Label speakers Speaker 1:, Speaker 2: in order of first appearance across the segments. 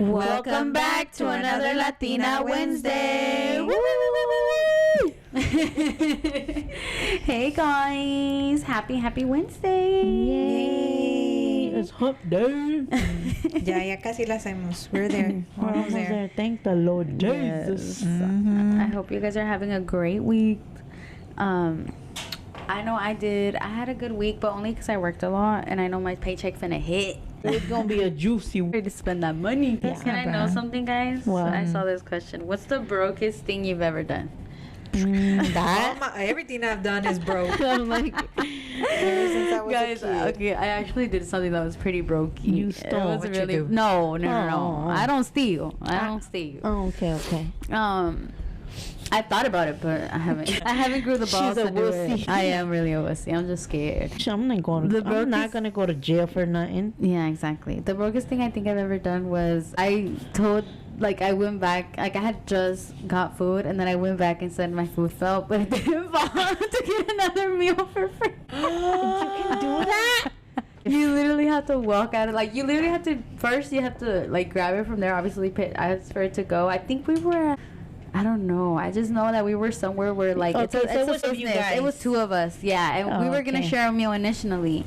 Speaker 1: Welcome back to another Latina Wednesday. Woo! Hey guys, happy Wednesday.
Speaker 2: Yay! It's hump day.
Speaker 3: Ya casi la hacemos. We're there.
Speaker 2: We're almost there. Thank the Lord Jesus.
Speaker 1: I hope you guys are having a great week. I know I had a good week, but only because I worked a lot and I know my paycheck finna hit.
Speaker 2: It's gonna be a juicy
Speaker 1: Ready to spend that money.
Speaker 2: Yeah,
Speaker 1: Can I know something, guys?
Speaker 2: What?
Speaker 1: I saw this question. What's the brokest thing you've ever done?
Speaker 3: Everything I've done is broke.
Speaker 2: I'm like,
Speaker 3: Ever since I was
Speaker 1: Guys,
Speaker 3: a kid.
Speaker 1: okay, I actually did something that was pretty broke.
Speaker 2: You
Speaker 1: It
Speaker 2: stole.
Speaker 1: was
Speaker 3: What'd you
Speaker 1: really
Speaker 3: do?
Speaker 1: no.
Speaker 2: Oh.
Speaker 1: I don't steal. I don't steal.
Speaker 2: oh, okay.
Speaker 1: I thought about it, but I haven't. I haven't grew the balls
Speaker 2: She's a
Speaker 1: to do
Speaker 2: wussy.
Speaker 1: it. I am really a wussy. I'm just scared.
Speaker 2: I'm not going. I'm not gonna go to jail for nothing.
Speaker 1: Yeah, exactly. The brokest thing I think I've ever done was I went back, I had just got food, and then I went back and said my food fell, but it didn't fall to get another meal for free.
Speaker 2: You can do that.
Speaker 1: You literally have to walk out of, you literally have to, first you have to, grab it from there, obviously, ask for it to go. I think we were, I don't know. I just know that we were somewhere where
Speaker 2: Okay,
Speaker 1: it's
Speaker 2: so
Speaker 1: a
Speaker 2: it was you
Speaker 1: business.
Speaker 2: guys.
Speaker 1: It was two of us, yeah, and we were gonna
Speaker 2: okay.
Speaker 1: share a meal initially,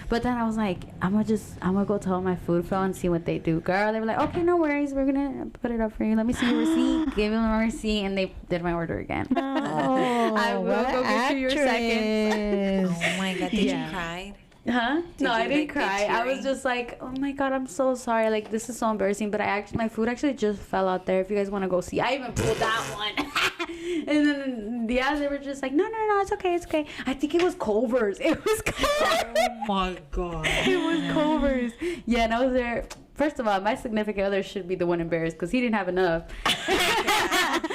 Speaker 1: but then I was like, I'm gonna go tell my food fell and see what they do. Girl, they were like, okay, no worries, we're gonna put it up for you. Let me see your receipt. Gave them my receipt, and they did my order again.
Speaker 2: Oh,
Speaker 1: I will
Speaker 2: what
Speaker 1: go get you your second.
Speaker 3: Oh my god, did
Speaker 1: Yeah.
Speaker 3: you cry?
Speaker 1: Huh? No, I
Speaker 3: you,
Speaker 1: didn't cry. I was
Speaker 3: tearing?
Speaker 1: just like, oh my god, I'm so sorry. This is so embarrassing. But my food actually just fell out there. If you guys want to go see, I even pulled that one. And then they were just like, no, it's okay. I think it was Culver's. It was Culver's.
Speaker 3: Oh my god.
Speaker 1: It was Culver's. Yeah, and I was there. First of all, my significant other should be the one embarrassed because he didn't have enough.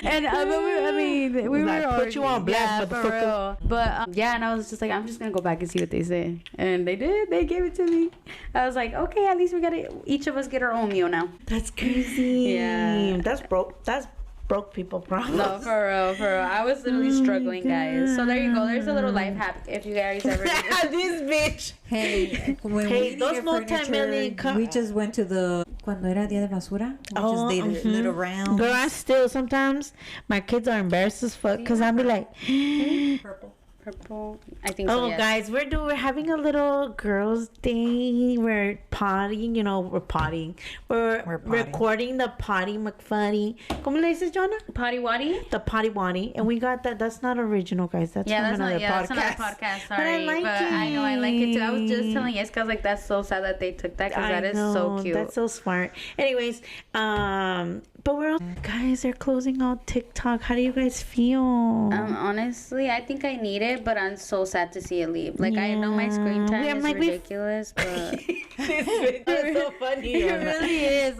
Speaker 1: And we were
Speaker 2: like, put you on blast,
Speaker 1: yeah, for real. But and I was just like, I'm just gonna go back and see what they say, and they did. They gave it to me. I was like, okay, at least we gotta each of us get our own meal now.
Speaker 2: That's crazy.
Speaker 1: Yeah.
Speaker 2: That's broke. That's broke people problem.
Speaker 1: No, for real. I was literally struggling, guys. So there you go. There's a little life hack if you guys ever.
Speaker 2: This bitch.
Speaker 3: Hey, when
Speaker 2: Hey,
Speaker 3: we
Speaker 2: those
Speaker 3: needed
Speaker 2: multi-million
Speaker 3: furniture, we just went to the cuando era Día de Basura. We just did a little round.
Speaker 2: Girl, I still sometimes my kids are embarrassed as fuck because I'll be like,
Speaker 1: Purple. I think so.
Speaker 2: oh
Speaker 1: Yes.
Speaker 2: guys, we're having a little girls' day. We're pottying, we're pottying. We're
Speaker 3: potting.
Speaker 2: recording the potty McFuddy. ¿Cómo le dices, Jonah?
Speaker 1: Potty Waddy?
Speaker 2: The potty waddy, and we got that. That's not original, guys. That's
Speaker 1: Yeah,
Speaker 2: from
Speaker 1: that's
Speaker 2: another podcast.
Speaker 1: another podcast.
Speaker 2: But I
Speaker 1: Sorry,
Speaker 2: like
Speaker 1: but
Speaker 2: it.
Speaker 1: I know I like it too. I was just telling Jessica, I was like, that's so sad that they took that because that is so cute.
Speaker 2: That's so smart. Anyways, but we're all guys. They're closing out TikTok. How do you guys feel?
Speaker 1: Honestly, I think I need it, but I'm so sad to see it leave. I know my screen time
Speaker 2: Yeah,
Speaker 1: is
Speaker 2: like,
Speaker 1: ridiculous, but
Speaker 2: That's so funny.
Speaker 1: it really is.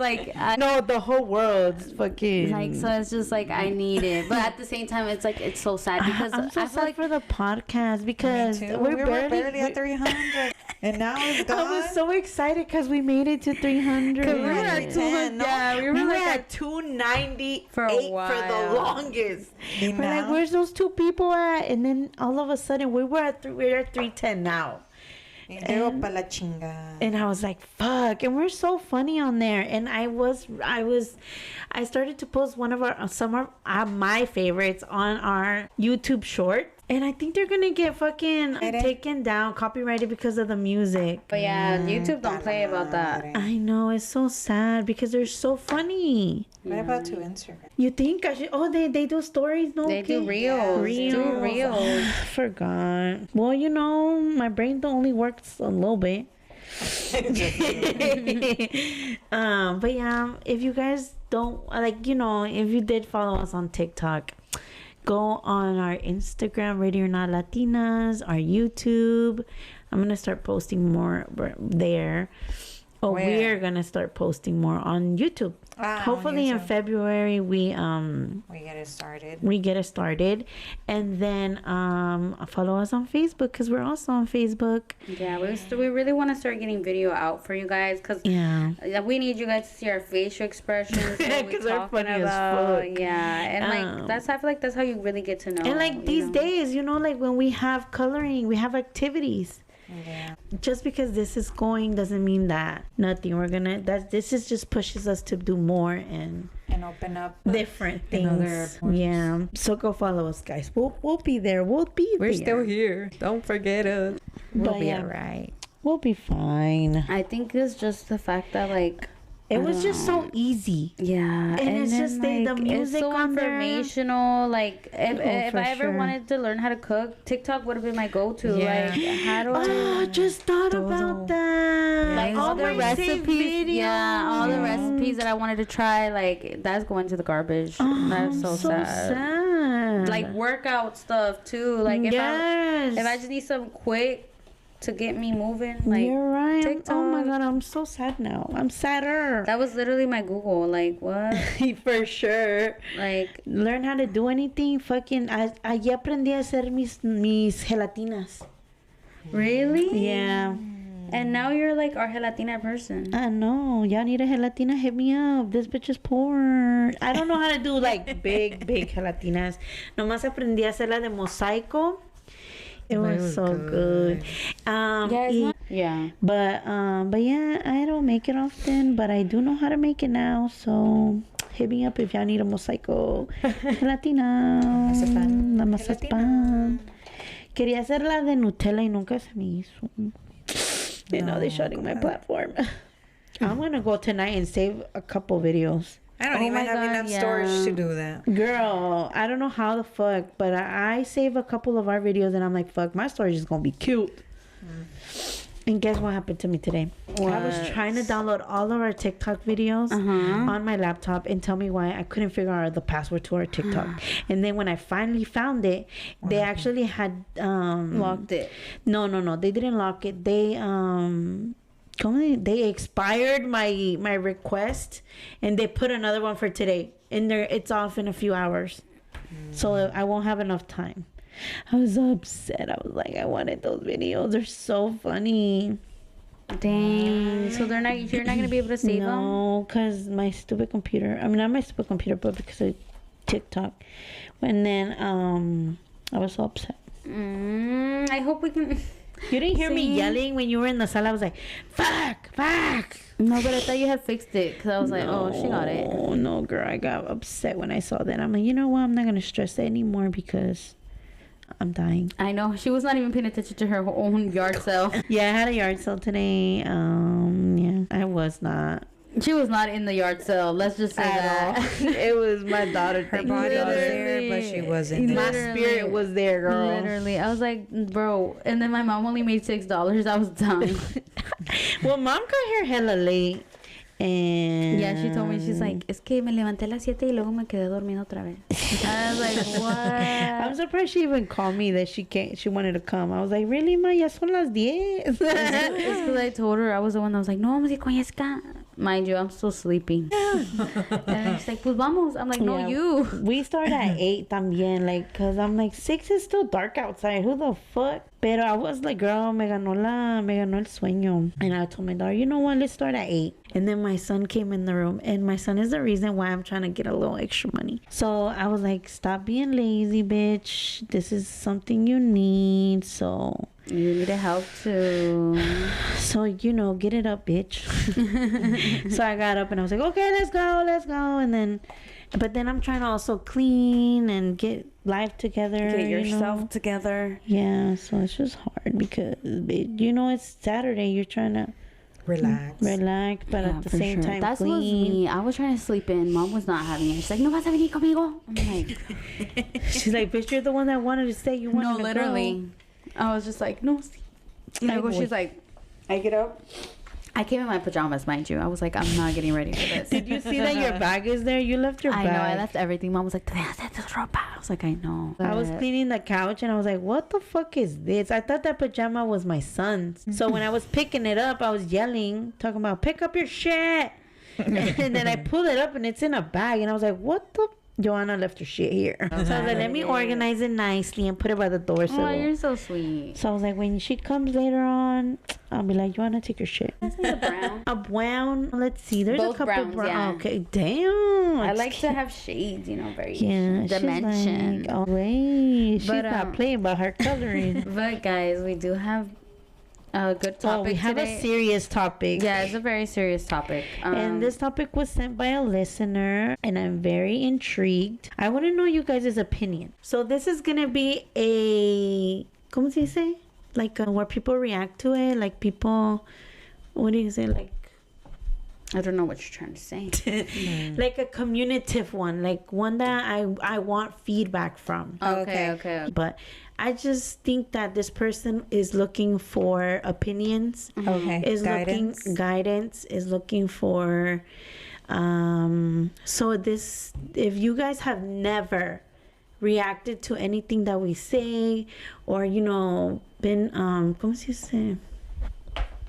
Speaker 2: No, the whole world's fucking.
Speaker 1: So it's just I need it, but at the same time, it's so sad because
Speaker 2: I'm so
Speaker 1: I feel
Speaker 2: sad for the podcast because
Speaker 3: Me too.
Speaker 2: we're
Speaker 3: We were barely at 300, and now it's gone.
Speaker 2: I was so excited because we made it to 300.
Speaker 3: We were at 10, no?
Speaker 1: Yeah, we
Speaker 2: We
Speaker 1: were
Speaker 2: were
Speaker 1: like
Speaker 2: at 298
Speaker 1: For a
Speaker 2: for the
Speaker 1: while.
Speaker 2: longest.
Speaker 3: And
Speaker 2: We're like,
Speaker 3: now?
Speaker 2: where's those two people at? And then all of a sudden, we're at 310 now.
Speaker 3: Luego pa la chingada.
Speaker 2: And I was like, fuck. And we're so funny on there. And I started to post some of my favorites on our YouTube short. And I think they're gonna get fucking taken down, copyrighted because of the music.
Speaker 1: But yeah, YouTube don't play about that.
Speaker 2: I know, it's so sad because they're so funny.
Speaker 3: What about to Instagram?
Speaker 2: You think I should? Oh, they do stories. No,
Speaker 1: They do reels.
Speaker 2: Reels.
Speaker 1: Do reels.
Speaker 2: Forgot. Well, my brain only works a little bit. But yeah, if you guys don't if you did follow us on TikTok, go on our Instagram, Radio Not Latinas, our YouTube. I'm gonna start posting more there. Oh,
Speaker 3: Where?
Speaker 2: we are gonna start posting more on YouTube. Hopefully in
Speaker 3: YouTube.
Speaker 2: February we
Speaker 3: get it started.
Speaker 2: get it started, and then follow us on Facebook because we're also on Facebook.
Speaker 1: Yeah, we really want to start getting video out for you guys because
Speaker 2: Yeah.
Speaker 1: we need you guys to see our facial expressions. what we
Speaker 2: 'Cause they're
Speaker 1: talking
Speaker 2: funny as
Speaker 1: about.
Speaker 2: fuck.
Speaker 1: Yeah, and I feel like that's how you really get to know.
Speaker 2: And these days, when we have coloring, we have activities.
Speaker 3: Yeah.
Speaker 2: Just because this is going doesn't mean that nothing. This is just pushes us to do more and
Speaker 3: open up
Speaker 2: different
Speaker 3: in other
Speaker 2: things.
Speaker 3: points.
Speaker 2: Yeah. So go follow us, guys. We'll be there. We'll be there.
Speaker 3: We're still here. Don't forget us. We'll
Speaker 2: But
Speaker 3: be
Speaker 2: yeah.
Speaker 3: alright.
Speaker 2: We'll be fine.
Speaker 1: I think it's just the fact that like
Speaker 2: It was just so easy.
Speaker 1: yeah,
Speaker 2: And it's
Speaker 1: then,
Speaker 2: just the
Speaker 1: like,
Speaker 2: music
Speaker 1: it's so
Speaker 2: on there.
Speaker 1: informational. Like if
Speaker 2: for
Speaker 1: I ever
Speaker 2: sure.
Speaker 1: wanted to learn how to cook, TikTok would have been my go-to.
Speaker 3: Yeah.
Speaker 1: Like how do
Speaker 2: Oh, I just thought about that.
Speaker 1: like
Speaker 2: all
Speaker 1: all the
Speaker 2: my saved
Speaker 1: recipes,
Speaker 2: videos.
Speaker 1: yeah, all the recipes that I wanted to try, like that's going to the garbage. That's so sad. Like workout stuff too. Like if I just need something quick to get me moving, like
Speaker 2: you're right.
Speaker 1: TikTok.
Speaker 2: Oh my god, I'm so sad now. I'm sadder.
Speaker 1: That was literally my Google. Like what?
Speaker 2: For sure.
Speaker 1: Like
Speaker 2: Learn how to do anything. Fucking, allí aprendí a hacer mis gelatinas.
Speaker 1: really?
Speaker 2: Yeah.
Speaker 1: And now you're like our gelatina person.
Speaker 2: I know. Y'all need a gelatina? Hit me up. This bitch is poor. I don't know how to do like big gelatinas. Nomás aprendí a hacer la de mosaico. It was so good.
Speaker 1: Yeah.
Speaker 2: But yeah, I don't make it often, but I do know how to make it now. So hit me up if y'all need a mosaico gelatina.
Speaker 3: Mazapan.
Speaker 2: La mazapan. Quería hacer la de Nutella y nunca se me hizo. You know, they're shutting my platform. I'm gonna go tonight and save a couple videos.
Speaker 3: I don't even have enough storage to do that.
Speaker 2: Girl, I don't know how the fuck, but I save a couple of our videos and I'm like, fuck, my storage is gonna be cute. And guess what happened to me today? I was trying to download all of our TikTok videos on my laptop and tell me why I couldn't figure out the password to our TikTok. And then when I finally found it, they actually had
Speaker 1: Locked it.
Speaker 2: No, they didn't lock it. They expired my request and they put another one for today. And it's off in a few hours. So I won't have enough time. I was so upset. I was like, I wanted those videos. They're so funny.
Speaker 1: Dang. So you're not gonna be able to save them?
Speaker 2: No, because my stupid computer. I mean, not my stupid computer, but because of TikTok. And then I was so upset.
Speaker 1: I hope we can.
Speaker 2: You didn't hear me
Speaker 1: See?
Speaker 2: yelling when you were in the sala. I was like, fuck.
Speaker 1: No, but I thought you had fixed it because I was like, oh, she got it.
Speaker 2: Oh, no, girl. I got upset when I saw that. I'm like, you know what? I'm not going to stress it anymore because I'm dying.
Speaker 1: I know she was not even paying attention to her own yard sale.
Speaker 2: Yeah, I had a yard sale today. Yeah, I was not.
Speaker 1: She was not in the yard sale. Let's just say that.
Speaker 2: It was my daughter.
Speaker 3: Her body was there, but she wasn't there.
Speaker 2: My spirit was there, girl.
Speaker 1: Literally, I was like, bro. And then my mom only made $6. I was done.
Speaker 2: Well, mom got here hella late. And
Speaker 1: Yeah, she told me, she's like, es que me levanté a las 7 y luego me quedé dormida otra vez. I was like, what?
Speaker 2: I'm surprised she even called me that she wanted to come. I was like, really, ma? Ya son las 10.
Speaker 1: It's because I told her, I was the one that was like, no, vamos a ir con Jessica. Mind you, I'm still sleeping. And then she's like, pues vamos. I'm like, no,
Speaker 2: Yeah.
Speaker 1: you.
Speaker 2: We start at 8 también, like, cause I'm like, 6 is still dark outside. Who the fuck? Pero I was like, girl, me ganó el sueño. And I told my daughter, you know what? Let's start at 8. And then my son came in the room, and my son is the reason why I'm trying to get a little extra money. So I was like, stop being lazy, bitch. This is something you need. So
Speaker 1: You need help too.
Speaker 2: get it up, bitch. So I got up and I was like, okay, let's go. And but then I'm trying to also clean and get life together.
Speaker 1: Get yourself
Speaker 2: you know?
Speaker 1: together.
Speaker 2: Yeah, so it's just hard because, it's Saturday. You're trying to
Speaker 3: Relax.
Speaker 2: but
Speaker 1: Yeah,
Speaker 2: at the
Speaker 1: for
Speaker 2: same
Speaker 1: sure.
Speaker 2: time
Speaker 1: That's
Speaker 2: clean.
Speaker 1: was me. I was trying to sleep in. Mom was not having it. She's like, no vas a venir conmigo. I'm like,
Speaker 2: She's like, bitch, you're the one that wanted to stay. You wanted
Speaker 1: no,
Speaker 2: to
Speaker 1: literally. I was just like, no. And luego she's like, I get up. I came in my pajamas, mind you. I was like, I'm not getting ready for this.
Speaker 2: Did you see that your bag is there? You left your
Speaker 1: I
Speaker 2: bag.
Speaker 1: know, I left everything. Mom was like, "Te dejaste tu ropa." I was like, I know.
Speaker 2: I was cleaning the couch and I was like, what the fuck is this? I thought that pajama was my son's. So when I was picking it up, I was yelling, talking about, pick up your shit. And then I pull it up and it's in a bag. And I was like, what the? Joanna left her shit here. So I was like, let me organize it nicely and put it by the door.
Speaker 1: Oh, you're so sweet.
Speaker 2: So I was like, when she comes later on, I'll be like, Joanna, take your shit.
Speaker 1: A brown.
Speaker 2: A brown. Let's see. There's
Speaker 1: Both
Speaker 2: a couple
Speaker 1: browns,
Speaker 2: brown.
Speaker 1: yeah.
Speaker 2: Okay, damn.
Speaker 1: I like to have shades, very
Speaker 2: Yeah,
Speaker 1: dimension.
Speaker 2: She's like, oh wait, she's
Speaker 1: But,
Speaker 2: not playing about her coloring.
Speaker 1: But guys, we do have A good topic
Speaker 2: we have
Speaker 1: today.
Speaker 2: a serious topic.
Speaker 1: Yeah, it's a very serious topic.
Speaker 2: And this topic was sent by a listener, and I'm very intrigued. I want to know you guys' opinion. So this is gonna be a ¿cómo se dice? Like where people react to it, like people. What do you say? Like
Speaker 1: I don't know what you're trying to say.
Speaker 2: like a communicative one, like one that I want feedback from.
Speaker 1: Okay.
Speaker 2: But I just think that this person is looking for opinions.
Speaker 3: Okay.
Speaker 2: Is
Speaker 3: Guidance.
Speaker 2: looking guidance, is looking for so this, if you guys have never reacted to anything that we say, or been ¿cómo se dice?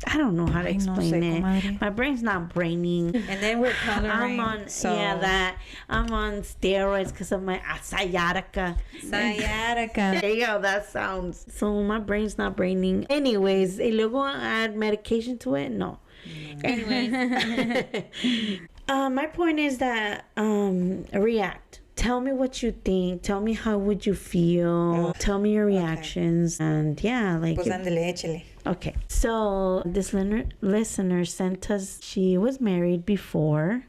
Speaker 2: I don't know how to explain
Speaker 3: sé,
Speaker 2: it.
Speaker 3: comadre.
Speaker 2: My brain's not braining.
Speaker 3: And then we're coloring.
Speaker 2: I'm on
Speaker 3: so.
Speaker 2: I'm on steroids because of my sciatica.
Speaker 3: Sciatica.
Speaker 2: There you go, that sounds. So my brain's not braining. Anyways, y luego add medication to it? No. Anyways. My point is that react. Tell me what you think. Tell me how would you feel. Tell me your reactions. And yeah, like.
Speaker 3: Pues ándale, échale.
Speaker 2: Okay. So this listener sent us, she was married before,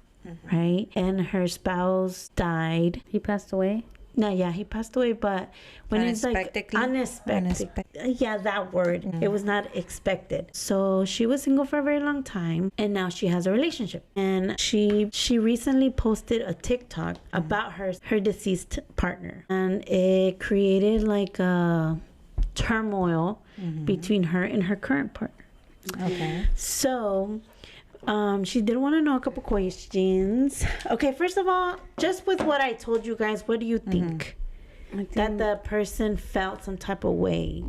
Speaker 2: right? And her spouse died.
Speaker 1: He passed away.
Speaker 2: No, yeah, he passed away, but when it's like unexpected. Yeah, that word. It was not expected. So she was single for a very long time, and now she has a relationship. And she recently posted a TikTok about her deceased partner, and it created like a turmoil between her and her current partner.
Speaker 3: Okay.
Speaker 2: So she did want to know a couple questions. Okay, first of all, just with what I told you guys, what do you think? That the person felt some type of way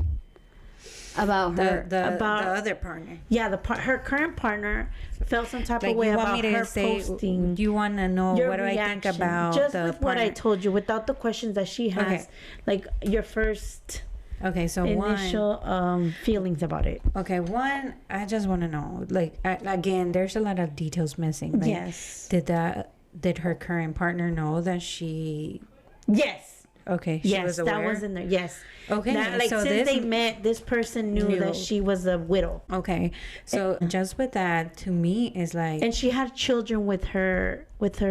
Speaker 1: About her.
Speaker 3: The other partner.
Speaker 2: Yeah, her current partner felt some type of way
Speaker 3: you want
Speaker 2: about
Speaker 3: me to
Speaker 2: her
Speaker 3: say,
Speaker 2: posting.
Speaker 3: do you want to know
Speaker 2: Your
Speaker 3: what do I think
Speaker 2: reaction.
Speaker 3: about
Speaker 2: just
Speaker 3: the
Speaker 2: with what I
Speaker 3: partner?
Speaker 2: told you, without the questions that she has,
Speaker 3: Okay.
Speaker 2: like your first
Speaker 3: Okay, so
Speaker 2: initial feelings about it.
Speaker 3: one, I just want to know, like, again, there's a lot of details missing. Like,
Speaker 2: Yes.
Speaker 3: Did her current partner know that she?
Speaker 2: Yes.
Speaker 3: Okay, she
Speaker 2: Yes,
Speaker 3: was aware.
Speaker 2: that was in there. Yes.
Speaker 3: Okay,
Speaker 2: That, like
Speaker 3: so
Speaker 2: since
Speaker 3: this
Speaker 2: they met, this person knew that she was a widow,
Speaker 3: Okay, so just with that, to me, is like,
Speaker 2: and she had children with her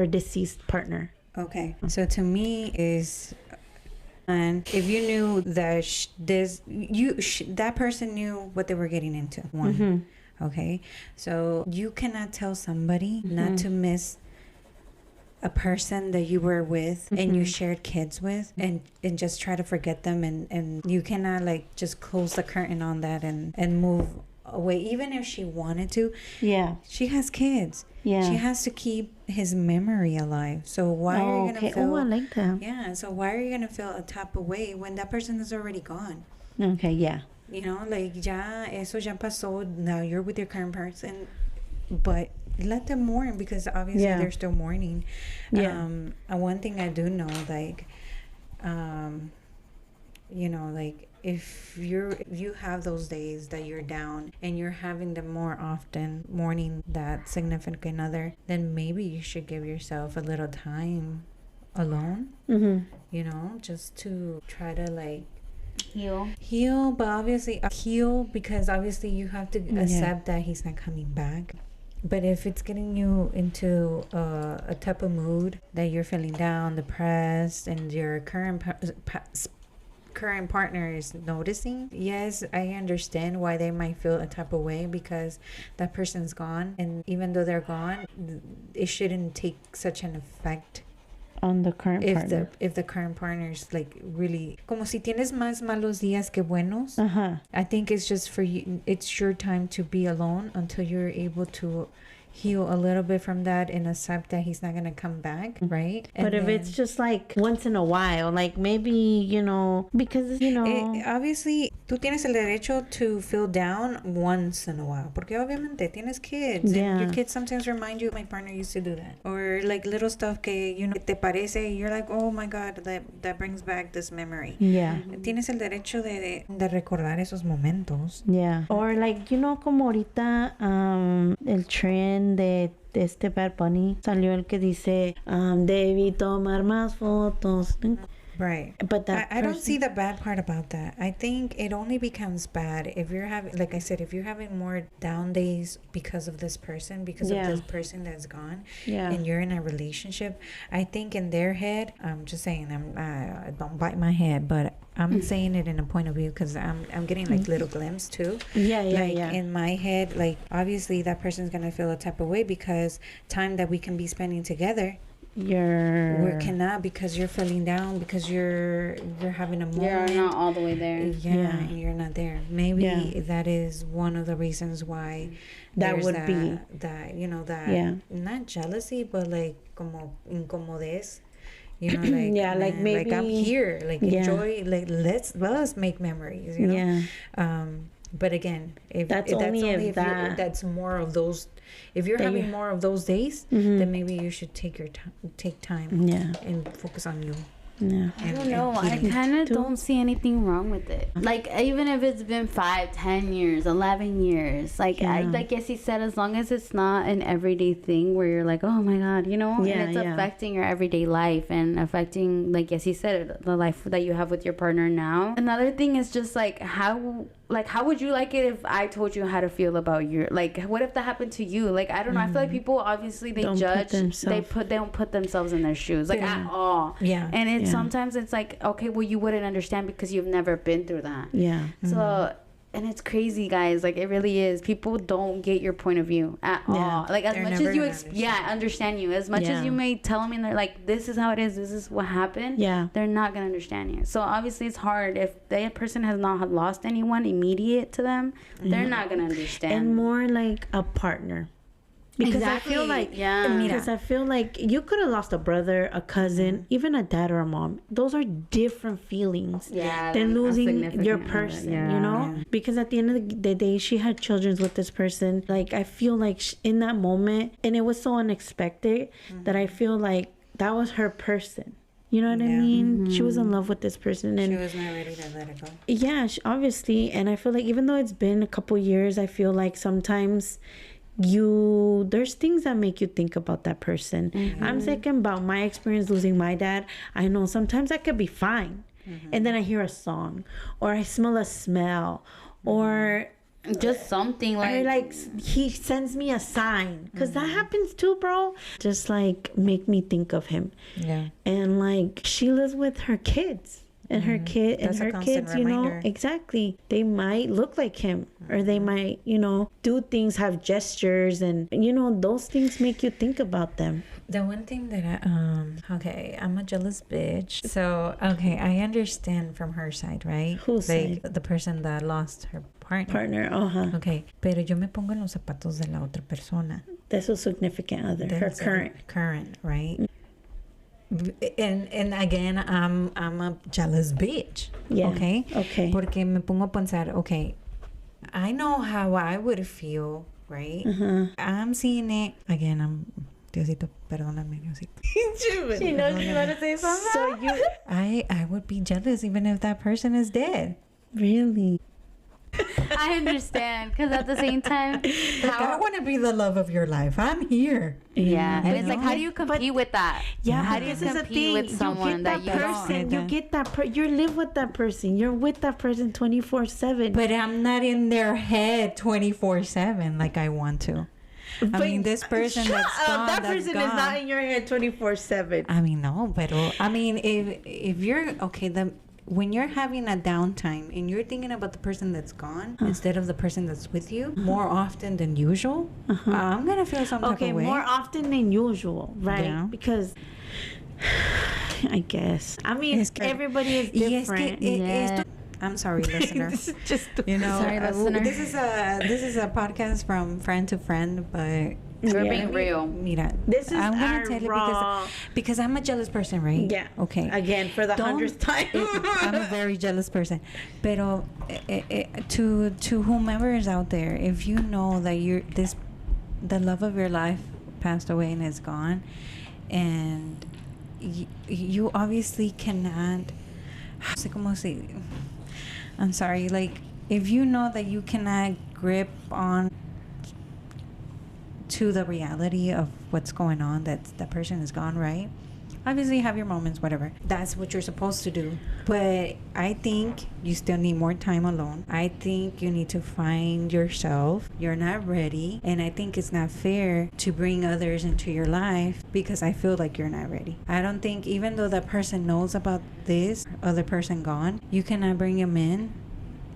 Speaker 2: deceased partner.
Speaker 3: okay, so to me is, and if you knew that that person knew what they were getting into, one, okay, so you cannot tell somebody not to miss a person that you were with and you shared kids with, and just try to forget them, and you cannot like just close the curtain on that and move away. Even if she wanted to,
Speaker 2: Yeah.
Speaker 3: she has kids.
Speaker 2: Yeah.
Speaker 3: She has to keep his memory alive. So why are you gonna feel?
Speaker 2: Oh, I like that.
Speaker 3: Yeah. So why are you gonna feel a type of way when that person is already gone?
Speaker 2: Okay. Yeah.
Speaker 3: You know, like eso ya pasó. Now you're with your current person, but let them mourn, because obviously
Speaker 2: Yeah.
Speaker 3: they're still mourning.
Speaker 2: Yeah.
Speaker 3: One thing I do know, like, like if you have those days that you're down and you're having them more often, mourning that significant other, then maybe you should give yourself a little time alone. Just to try to like heal, but obviously heal, because obviously you have to accept that he's not coming back. But if it's getting you into a type of mood that you're feeling down, depressed, and your current partner is noticing, yes, I understand why they might feel a type of way, because that person's gone, and even though they're gone, it shouldn't take such an effect
Speaker 2: On the current partner.
Speaker 3: if the current partner is like really como si tienes más malos días que buenos. I think it's just for you, it's your time to be alone until you're able to heal a little bit from that and accept that he's not gonna come back, right?
Speaker 2: But if it's just like once in a while, like maybe, because,
Speaker 3: obviously tú tienes el derecho to feel down once in a while, porque obviamente tienes kids, and your kids sometimes remind you, my partner used to do that, or like little stuff que te parece, you're like, oh my god, that brings back this memory. Tienes el derecho de recordar esos momentos.
Speaker 2: Or like, como ahorita el trend de este Bad Bunny salió, el que dice debí tomar más fotos.
Speaker 3: Right.
Speaker 2: But that
Speaker 3: I don't
Speaker 2: person-
Speaker 3: see the bad part about that. I think it only becomes bad if you're having, like I said, if you're having more down days because of this person, because
Speaker 2: Yeah.
Speaker 3: of this person that's gone,
Speaker 2: Yeah.
Speaker 3: and you're in a relationship. I think in their head, I'm just saying, don't bite my head, but I'm saying it in a point of view because I'm getting like little glimpse too.
Speaker 2: Yeah, yeah,
Speaker 3: Like
Speaker 2: yeah.
Speaker 3: in my head, like obviously that person's gonna feel a type of way because time that we can be spending together we cannot, because you're feeling down, because you're having a moment.
Speaker 1: You're not all the way there.
Speaker 3: Yeah,
Speaker 2: Yeah.
Speaker 3: and you're not there. Maybe
Speaker 2: Yeah.
Speaker 3: that is one of the reasons why
Speaker 2: That
Speaker 3: there's
Speaker 2: would be.
Speaker 3: that, you know, that
Speaker 2: Yeah.
Speaker 3: not jealousy, but like como incomodez. You know, like
Speaker 2: Yeah, like
Speaker 3: man, like I'm
Speaker 2: maybe-
Speaker 3: here, like
Speaker 2: Yeah.
Speaker 3: enjoy, like let's make memories. You know.
Speaker 2: Yeah.
Speaker 3: But again, if
Speaker 2: That's only if that-
Speaker 3: that's more of those, if you're
Speaker 2: that
Speaker 3: having
Speaker 2: you-
Speaker 3: more of those days,
Speaker 2: Mhm.
Speaker 3: then maybe you should take time
Speaker 2: Yeah.
Speaker 3: and focus on you.
Speaker 2: Yeah.
Speaker 1: I don't know. I
Speaker 3: healing.
Speaker 1: kind of
Speaker 2: Too.
Speaker 1: don't see anything wrong with it. Like, even if it's been 5, 10 years, 11 years, like, I
Speaker 2: Yeah.
Speaker 1: guess he said, as long as it's not an everyday thing where you're like, oh my God, you know,
Speaker 2: Yeah,
Speaker 1: and it's
Speaker 2: yeah.
Speaker 1: affecting your everyday life and affecting, like, yes, he said, the life that you have with your partner now. Another thing is just like, how would you like it if I told you how to feel about your, like, what if that happened to you? Like, I don't know. I feel like people obviously they
Speaker 2: Don't put
Speaker 1: judge,
Speaker 2: themselves-
Speaker 1: they don't put themselves in their shoes, like,
Speaker 3: Yeah.
Speaker 1: at all.
Speaker 3: Yeah.
Speaker 1: And it's
Speaker 2: Yeah.
Speaker 1: sometimes it's like, okay, well, you wouldn't understand because you've never been through that.
Speaker 2: Yeah.
Speaker 1: So, and it's crazy, guys. Like, it really is. People don't get your point of view at
Speaker 2: Yeah.
Speaker 1: all. Like, as
Speaker 3: They're
Speaker 1: much
Speaker 3: never
Speaker 1: as you,
Speaker 3: gonna
Speaker 1: I understand you. As much
Speaker 2: Yeah.
Speaker 1: as you may tell them, and they're like, this is how it is. This is what happened.
Speaker 2: Yeah.
Speaker 1: They're not gonna understand you. So obviously, it's hard if that person has not lost anyone immediate to them. They're not gonna understand.
Speaker 2: And more like a partner. Because I feel like because I feel like you could have lost a brother, a cousin, even a dad or a mom. Those are different feelings
Speaker 1: Yeah,
Speaker 2: than
Speaker 1: a
Speaker 2: losing
Speaker 1: significant
Speaker 2: your
Speaker 1: other,
Speaker 2: person,
Speaker 1: yeah.
Speaker 2: you know? Because at the end of the day, she had children with this person. Like, I feel like in that moment, and it was so unexpected that I feel like that was her person. You know what I
Speaker 3: Yeah.
Speaker 2: mean? She was in love with this person. And
Speaker 3: She was not ready to let it go.
Speaker 2: yeah, obviously. And I feel like even though it's been a couple years, I feel like sometimes there's things that make you think about that person. I'm thinking about my experience losing my dad. I know sometimes I could be fine, and then I hear a song, or I smell a smell, or
Speaker 1: just something
Speaker 2: or
Speaker 1: like,
Speaker 2: like he sends me a sign, because that happens too, bro. Just like make me think of him.
Speaker 3: Yeah.
Speaker 2: And like she lives with her kids. And her kid and
Speaker 3: That's a
Speaker 2: her
Speaker 3: constant
Speaker 2: kids, you know,
Speaker 3: reminder.
Speaker 2: exactly. They might look like him, or they might, you know, do things, have gestures, and you know, those things make you think about them.
Speaker 3: The one thing that okay, I'm a jealous bitch. So, okay, I understand from her side, right?
Speaker 2: Whose
Speaker 3: like
Speaker 2: side?
Speaker 3: the person that lost her partner.
Speaker 2: Partner,
Speaker 3: Okay, pero yo me pongo en los zapatos de la otra persona.
Speaker 2: That's a significant other, her
Speaker 3: That's
Speaker 2: current.
Speaker 3: right? And again, I'm a jealous bitch.
Speaker 2: Yeah.
Speaker 3: Okay.
Speaker 2: Okay.
Speaker 3: Porque me pongo a pensar, okay, I know how I would feel, right? I'm seeing it again. Diosito, perdóname, Diosito.
Speaker 2: She knows you want to say something. So you
Speaker 3: I would be jealous even if that person is dead.
Speaker 2: really?
Speaker 1: I understand, because at the same time,
Speaker 3: Like, I want to be the love of your life. I'm here.
Speaker 1: yeah, and
Speaker 3: But
Speaker 1: it's like, how do you compete with that?
Speaker 2: Yeah,
Speaker 1: how do you
Speaker 2: this is the
Speaker 1: compete
Speaker 2: thing.
Speaker 1: with someone
Speaker 2: you
Speaker 1: that
Speaker 2: get
Speaker 1: you
Speaker 2: that
Speaker 1: don't?
Speaker 2: person, you get that you live with that person. You're with that person 24/7.
Speaker 3: But I'm not in their head 24/7 like I want to. I mean, this person
Speaker 2: Shut
Speaker 3: that's
Speaker 2: up.
Speaker 3: gone,
Speaker 2: That
Speaker 3: that's
Speaker 2: person
Speaker 3: gone.
Speaker 2: is not in your head 24/7.
Speaker 3: I mean, no, but I mean, if you're okay, when you're having a downtime and you're thinking about the person that's gone instead of the person that's with you more often than usual, I'm gonna feel some type
Speaker 2: Okay,
Speaker 3: of way.
Speaker 2: more often than usual, right?
Speaker 3: Yeah.
Speaker 2: Because I guess. I mean,
Speaker 3: Es que-
Speaker 2: everybody is
Speaker 3: Y es que,
Speaker 2: different.
Speaker 3: esto- I'm sorry, listener.
Speaker 2: This is just
Speaker 3: You know,
Speaker 1: Sorry, listener.
Speaker 3: this is a podcast from friend to friend, but
Speaker 1: We're
Speaker 2: Yeah.
Speaker 1: being real.
Speaker 3: mira,
Speaker 2: This is
Speaker 3: I'm gonna
Speaker 2: our
Speaker 3: tell you
Speaker 2: raw-
Speaker 3: because I'm a jealous person, right?
Speaker 2: Yeah.
Speaker 3: Okay.
Speaker 2: Again, for the
Speaker 3: Don't-
Speaker 2: 100th time.
Speaker 3: I'm a very jealous person. Pero to whomever is out there, if you know that the love of your life passed away and is gone, and you obviously cannot. Sé cómo se- I'm sorry. Like, if you know that you cannot grip on to the reality of what's going on, that person is gone, right? obviously you have your moments, whatever. That's what you're supposed to do. But I think you still need more time alone. I think you need to find yourself. You're not ready. And I think it's not fair to bring others into your life because I feel like you're not ready. I don't think, even though that person knows about this other person gone, you cannot bring him in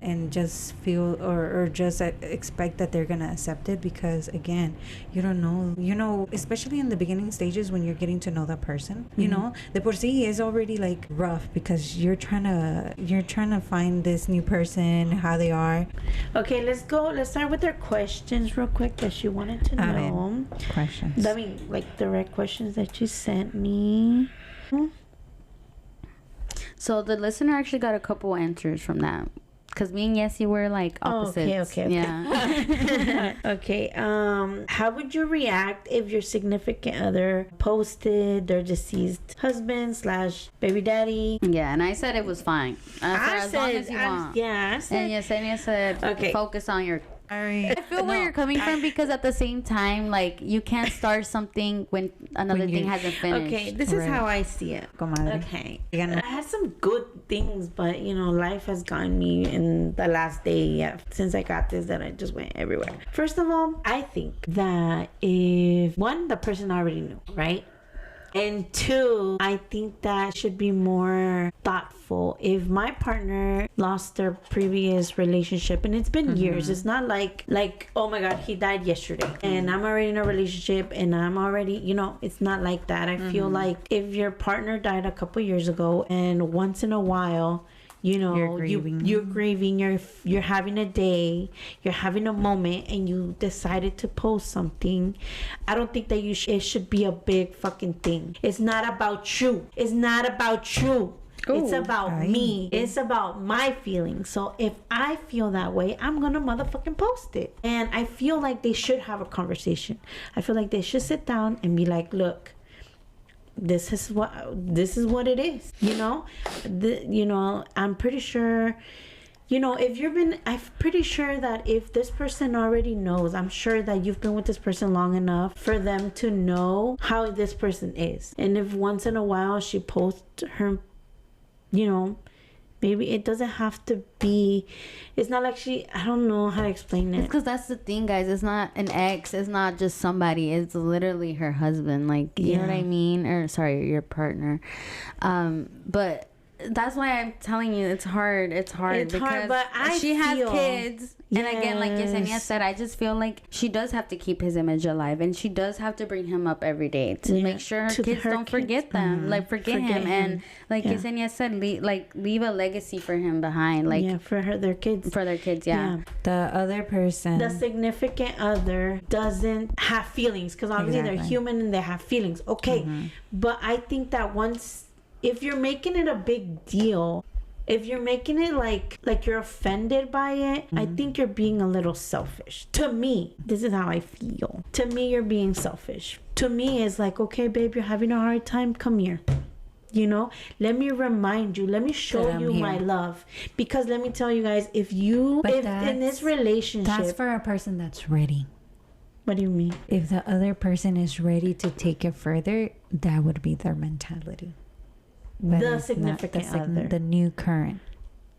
Speaker 3: and just feel or just expect that they're gonna accept it, because again, you don't know, you know, especially in the beginning stages when you're getting to know that person, you know, the por sí is already like rough because you're trying to find this new person, how they are.
Speaker 2: Okay, let's start with their questions real quick that she wanted to know.
Speaker 3: Questions.
Speaker 2: I mean, like direct questions that you sent me.
Speaker 1: So the listener actually got a couple answers from that. Because me and Yessie were like opposites.
Speaker 2: Okay.
Speaker 1: Yeah.
Speaker 2: Okay. How would you react if your significant other posted their deceased husband / baby daddy?
Speaker 1: Yeah, and I said it was fine. As long as you want.
Speaker 2: Yeah, I said.
Speaker 1: And Yesenia said,
Speaker 2: Okay.
Speaker 1: focus on your...
Speaker 3: Sorry.
Speaker 1: I feel where you're coming from, because at the same time, like, you can't start something when another thing hasn't finished.
Speaker 2: Okay, this is
Speaker 3: Right.
Speaker 2: how I see it.
Speaker 3: Comadre.
Speaker 2: Okay.
Speaker 3: You're gonna-
Speaker 2: I had some good things, but you know, life has gotten me in the last day since I got this that I just went everywhere. First of all, I think that if one, the person already knew, right? And two, I think that should be more thoughtful. If my partner lost their previous relationship, and it's been years, it's not like, oh my God, he died yesterday and I'm already in a relationship and I'm already, you know, it's not like that. I feel like if your partner died a couple years ago and once in a while, you know, you're grieving, you're having a day, you're having a moment, and you decided to post something, I don't think that it should be a big fucking thing. It's not about you. It's not about you. It's about me. It's about my feelings. So if I feel that way, I'm gonna motherfucking post it. And I feel like they should have a conversation. I feel like they should sit down and be like, look, this is what it is, you know. I'm pretty sure, you know, I'm pretty sure that if this person already knows, I'm sure that you've been with this person long enough for them to know how this person is. And if once in a while she posts her, you know, maybe it doesn't have to be, it's not like I don't know how to explain it.
Speaker 1: Because that's the thing, guys. It's not an ex. It's not just somebody. It's literally her husband. Like, you know what I mean? Or, sorry, your partner. But that's why I'm telling you, it's hard. It's hard because
Speaker 2: but
Speaker 1: she has kids. And again, like Yesenia said, I just feel like she does have to keep his image alive, and she does have to bring him up every day to make sure her kids don't forget them, like forget him. And like Yesenia said, leave a legacy for him behind, like
Speaker 2: for their kids.
Speaker 3: The other person,
Speaker 2: the significant other, doesn't have feelings, because obviously they're human and they have feelings. Okay, but I think that if you're making it a big deal, if you're making it like you're offended by it, I think you're being a little selfish. To me, this is how I feel. To me, you're being selfish. To me, it's like, okay, babe, you're having a hard time. Come here. You know, let me remind you. Let me show you my love. Because let me tell you guys, if in this relationship,
Speaker 3: that's for a person that's ready.
Speaker 2: What do you mean?
Speaker 3: If the other person is ready to take it further, that would be their mentality. But
Speaker 2: the significant other,
Speaker 3: the new current.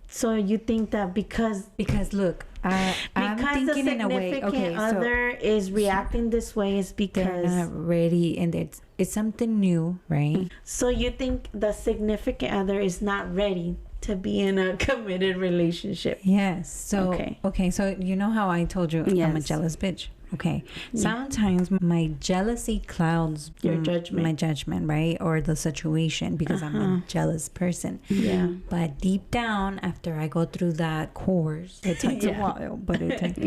Speaker 2: So you think that because
Speaker 3: look, I'm thinking in a way. Okay,
Speaker 2: other is reacting this way is because
Speaker 3: they're not ready, and it's something new, right?
Speaker 2: So you think the significant other is not ready to be in a committed relationship?
Speaker 3: Yes. So okay. So you know how I told you I'm a jealous bitch. Okay. Sometimes my jealousy clouds
Speaker 2: your judgment.
Speaker 3: My judgment, right? Or the situation, because I'm a jealous person.
Speaker 2: Yeah.
Speaker 3: But deep down, after I go through that course, it takes a while, but it takes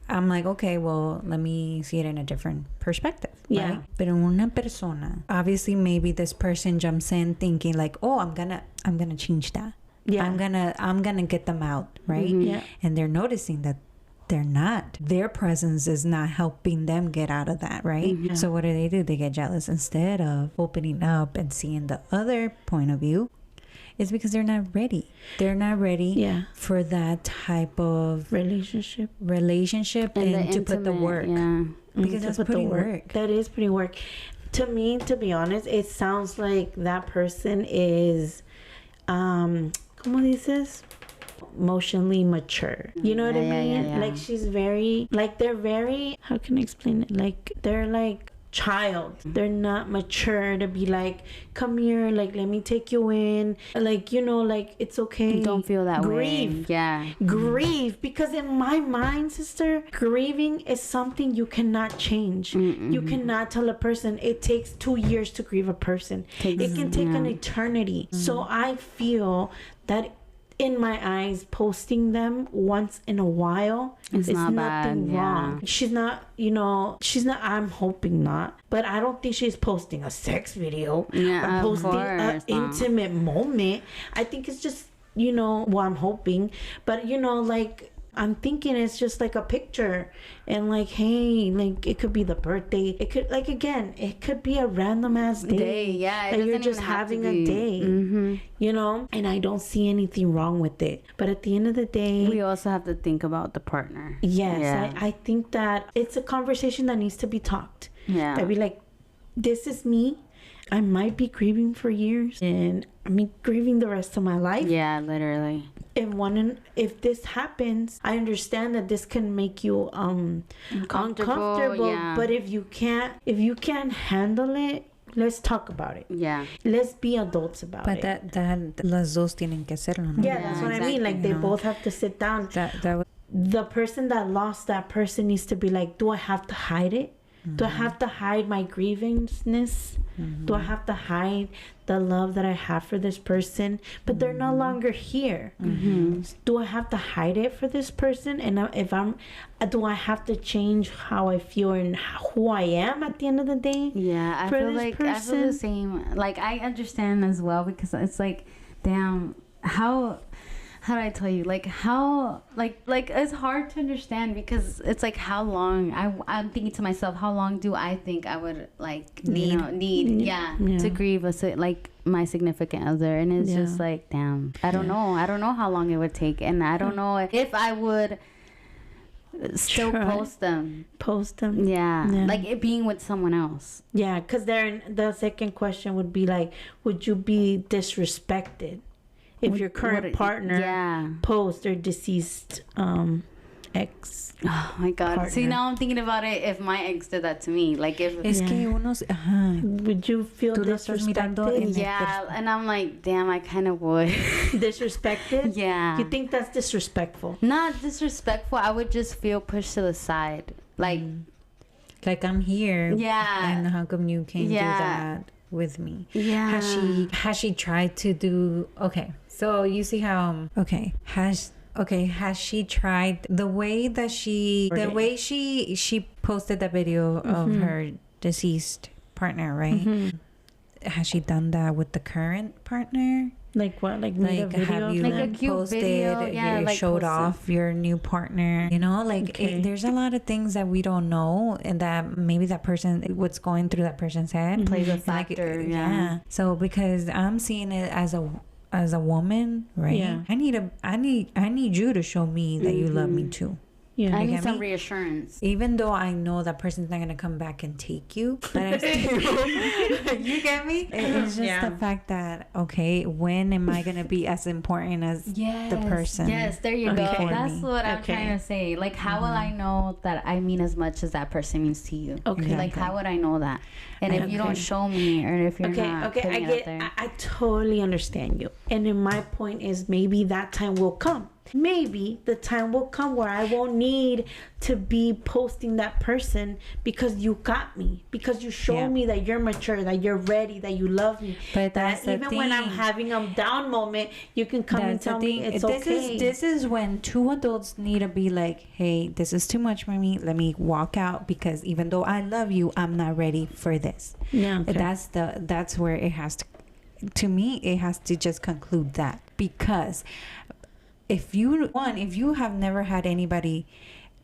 Speaker 3: I'm like, okay, well, let me see it in a different perspective.
Speaker 2: Yeah.
Speaker 3: Right? Pero una persona, obviously maybe this person jumps in thinking like, oh, I'm gonna change that. Yeah. I'm gonna get them out, right?
Speaker 2: Yeah.
Speaker 3: And they're noticing that they're not. Their presence is not helping them get out of that, right? Mm-hmm. So what do? They get jealous. Instead of opening up and seeing the other point of view, it's because they're not ready. They're not ready for that type of relationship and to put the work.
Speaker 1: Yeah.
Speaker 3: Because that's pretty work.
Speaker 2: That is pretty work. To me, to be honest, it sounds like that person is, ¿cómo dices? Emotionally mature. You know what I mean?
Speaker 1: Yeah.
Speaker 2: Like she's very, like they're very, how can I explain it? Like they're like child. They're not mature to be like, come here, like let me take you in. Like, you know, like it's okay.
Speaker 1: Don't feel that
Speaker 2: Grieve.
Speaker 1: way. Yeah.
Speaker 2: Grieve, because in my mind, sister, grieving is something you cannot change. You cannot tell a person it takes 2 years to grieve a person. It can take an eternity. So I feel that in my eyes, posting them once in a while
Speaker 1: It's
Speaker 2: is
Speaker 1: not
Speaker 2: nothing
Speaker 1: bad, yeah.
Speaker 2: wrong. She's not, you know, I'm hoping not, but I don't think she's posting a sex video
Speaker 1: Yeah,
Speaker 2: or
Speaker 1: of
Speaker 2: posting an
Speaker 1: course not.
Speaker 2: intimate moment. I think it's just, you know, well, I'm hoping, but you know, like, I'm thinking it's just like a picture and like, hey, like it could be the birthday. It could, like, again, it could be a random ass day.
Speaker 1: Yeah, it
Speaker 2: that you're
Speaker 1: doesn't
Speaker 2: just
Speaker 1: even have to
Speaker 2: having a
Speaker 1: be.
Speaker 2: day, you know? And I don't see anything wrong with it. But at the end of the day,
Speaker 1: We also have to think about the partner.
Speaker 2: yes,
Speaker 1: Yeah.
Speaker 2: I think that it's a conversation that needs to be talked.
Speaker 1: Yeah.
Speaker 2: That be like, this is me. I might be grieving for years and I mean grieving the rest of my life.
Speaker 1: Yeah, literally.
Speaker 2: If this happens, I understand that this can make you uncomfortable.
Speaker 1: yeah.
Speaker 2: But if you can't handle it, let's talk about it.
Speaker 1: Yeah.
Speaker 2: Let's be adults about
Speaker 3: But
Speaker 2: it.
Speaker 3: that las dos tienen que hacerlo, ¿no?
Speaker 2: Yeah, that's what I mean. Like they
Speaker 3: No.
Speaker 2: both have to sit down.
Speaker 3: That
Speaker 2: The person that lost that person needs to be like, do I have to hide it? Do I have to hide my grievanceness? Do I have to hide the love that I have for this person? But they're no longer here. Do I have to hide it for this person? And do I have to change how I feel and who I am at the end of the day?
Speaker 1: Yeah, I
Speaker 2: For
Speaker 1: feel
Speaker 2: this
Speaker 1: like I feel the
Speaker 2: person?
Speaker 1: same. Like I understand as well because it's like, damn, how do I tell you? Like how like it's hard to understand because it's like how long I'm thinking to myself, how long do I think I would like need
Speaker 2: Yeah.
Speaker 1: to grieve like my significant other, and it's just like, damn, I don't know how long it would take, and I don't know if I would still
Speaker 2: Try.
Speaker 1: post them.
Speaker 2: Yeah.
Speaker 1: Like it being with someone else.
Speaker 2: Yeah, because the second question would be like, would you be disrespected if your current partner posts their deceased ex?
Speaker 1: Oh my God.
Speaker 2: Partner.
Speaker 1: See, now I'm thinking about it if my ex did that to me. Like if
Speaker 3: Es que unos, ajá.
Speaker 2: Would you feel
Speaker 3: Tú lo estás mirando
Speaker 2: disrespected?
Speaker 1: yeah, and I'm like, damn, I kind of would.
Speaker 2: Disrespected?
Speaker 1: Yeah.
Speaker 2: You think that's disrespectful?
Speaker 1: Not disrespectful. I would just feel pushed to the side. Like,
Speaker 3: Like I'm here.
Speaker 1: Yeah.
Speaker 3: And how come you can't do
Speaker 1: Yeah.
Speaker 3: that with me?
Speaker 1: yeah.
Speaker 3: Has she tried to do okay? So you see how has she tried the way she posted the video of her deceased partner, right? Has she done that with the current partner?
Speaker 2: Like what? Like made a
Speaker 3: Like,
Speaker 2: video?
Speaker 3: have
Speaker 2: of
Speaker 3: you
Speaker 1: Like a
Speaker 2: them?
Speaker 1: cute
Speaker 3: posted,
Speaker 1: video, yeah,
Speaker 3: you
Speaker 1: like
Speaker 3: showed
Speaker 1: posted.
Speaker 3: off your new partner? You know, like
Speaker 2: Okay.
Speaker 3: there's a lot of things that we don't know, and that maybe that person, what's going through that person's head,
Speaker 1: Plays a
Speaker 3: Like,
Speaker 1: factor, yeah.
Speaker 3: So because I'm seeing it as a woman, right?
Speaker 2: Yeah.
Speaker 3: I need you to show me that you love me too.
Speaker 2: Yeah.
Speaker 1: I need
Speaker 3: get
Speaker 1: some
Speaker 3: me?
Speaker 1: reassurance.
Speaker 3: Even though I know that person's not gonna come back and take you, but I still, you get me? It's just the fact that, okay, when am I gonna be as important as the person?
Speaker 1: Yes, there you go.
Speaker 2: Okay.
Speaker 1: That's
Speaker 3: me.
Speaker 1: what I'm
Speaker 2: Okay.
Speaker 1: trying to say. Like, how will I know that I mean as much as that person means to you?
Speaker 2: Okay.
Speaker 1: Like, how would I know that? And if you don't show me, or if you're not
Speaker 2: I
Speaker 1: putting it out there.
Speaker 2: I totally understand you. And then my point is maybe that time will come. Maybe the time will come where I won't need to be posting that person because you got me, because you show me that you're mature, that you're ready, that you love me.
Speaker 3: But that's
Speaker 2: that
Speaker 3: the
Speaker 2: even when I'm
Speaker 3: thing.
Speaker 2: having a down moment, you can come and
Speaker 3: That's the
Speaker 2: tell me
Speaker 3: thing.
Speaker 2: it's
Speaker 3: This
Speaker 2: okay.
Speaker 3: this is when two adults need to be like, hey, this is too much for me. Let me walk out, because even though I love you, I'm not ready for this.
Speaker 2: Yeah, okay.
Speaker 3: That's where it has to me, it has to just conclude that. Because if you have never had anybody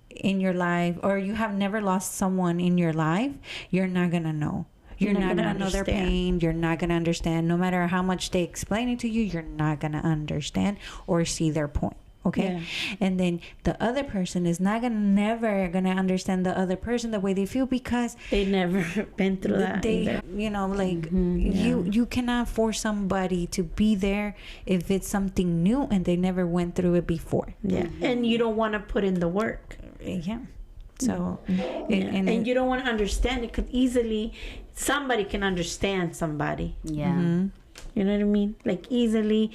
Speaker 3: in your life, or you have never lost someone in your life, you're not gonna know. You're not gonna know their
Speaker 2: understand.
Speaker 3: pain. You're not gonna understand. No matter how much they explain it to you, you're not gonna understand or see their point. okay? And then the other person is never gonna understand the other person the way they feel, because
Speaker 2: They never been through that either.
Speaker 3: you know, like you cannot force somebody to be there if it's something new and they never went through it before.
Speaker 2: Yeah. And you don't want to put in the work.
Speaker 3: Yeah. So
Speaker 2: And you don't want to understand it, because easily somebody can understand somebody.
Speaker 1: Yeah.
Speaker 2: You know what I mean? Like easily.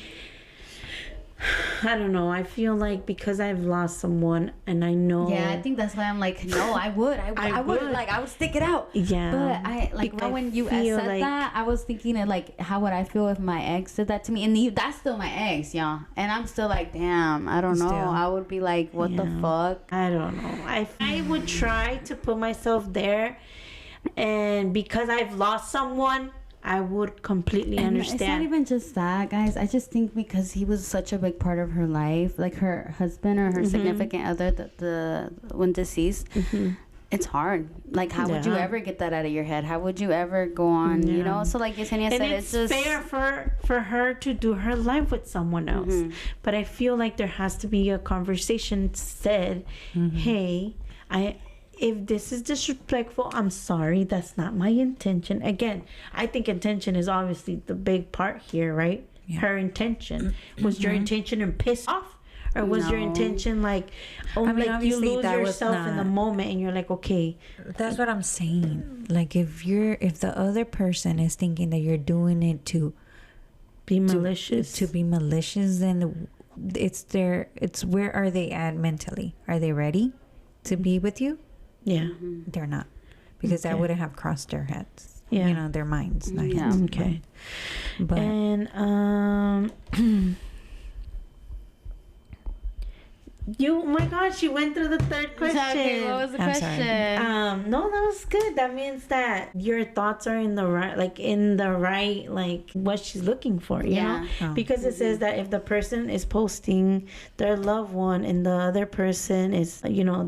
Speaker 2: I don't know. I feel like because I've lost someone and I know.
Speaker 1: Yeah, I think that's why I'm like, no, I would. I would. Like, I would stick it out.
Speaker 2: Yeah.
Speaker 1: But I, like,
Speaker 2: Because
Speaker 1: when you
Speaker 2: I feel
Speaker 1: said
Speaker 2: like-
Speaker 1: that, I was thinking of, like, how would I feel if my ex did that to me? And that's still my ex, y'all. And I'm still like, damn, I don't know.
Speaker 3: Still.
Speaker 1: I would be like, what the fuck?
Speaker 2: I don't know. I would try to put myself there, and because I've lost someone, I would completely
Speaker 1: And
Speaker 2: understand.
Speaker 1: it's not even just that, guys. I just think because he was such a big part of her life, like her husband or her significant other, the when deceased, it's hard. Like, how would you
Speaker 2: Yeah.
Speaker 1: ever get that out of your head? How would you ever go on, you know? So, like Yesenia
Speaker 2: And
Speaker 1: said,
Speaker 2: it's
Speaker 1: it's just
Speaker 2: fair for her to do her life with someone else. But I feel like there has to be a conversation said, hey, if this is disrespectful, I'm sorry. That's not my intention. Again, I think intention is obviously the big part here, right?
Speaker 3: Yeah.
Speaker 2: Her intention. Was your intention to piss off? Or was your
Speaker 1: No.
Speaker 2: intention like, oh,
Speaker 3: I mean,
Speaker 2: like you
Speaker 3: obviously
Speaker 2: lose
Speaker 3: that was
Speaker 2: yourself in the
Speaker 3: not-
Speaker 2: moment and you're like, okay,
Speaker 3: that's what I'm saying. Like, if the other person is thinking that you're doing it to
Speaker 2: be malicious.
Speaker 3: to be malicious, then it's where are they at mentally? Are they ready to be with you?
Speaker 2: Yeah.
Speaker 3: They're not, because that
Speaker 2: Okay.
Speaker 3: wouldn't have crossed their heads.
Speaker 2: Yeah.
Speaker 3: You know, their minds, not
Speaker 1: Yeah.
Speaker 3: heads.
Speaker 2: Okay.
Speaker 3: But
Speaker 2: And oh my God, she went through the third question.
Speaker 1: Okay, what was the
Speaker 3: I'm sorry.
Speaker 1: question?
Speaker 2: No, that was good. That means that your thoughts are in the right, like what she's looking for, you
Speaker 1: Yeah.
Speaker 2: know?
Speaker 3: Oh.
Speaker 2: Because it says that if the person is posting their loved one and the other person is, you know,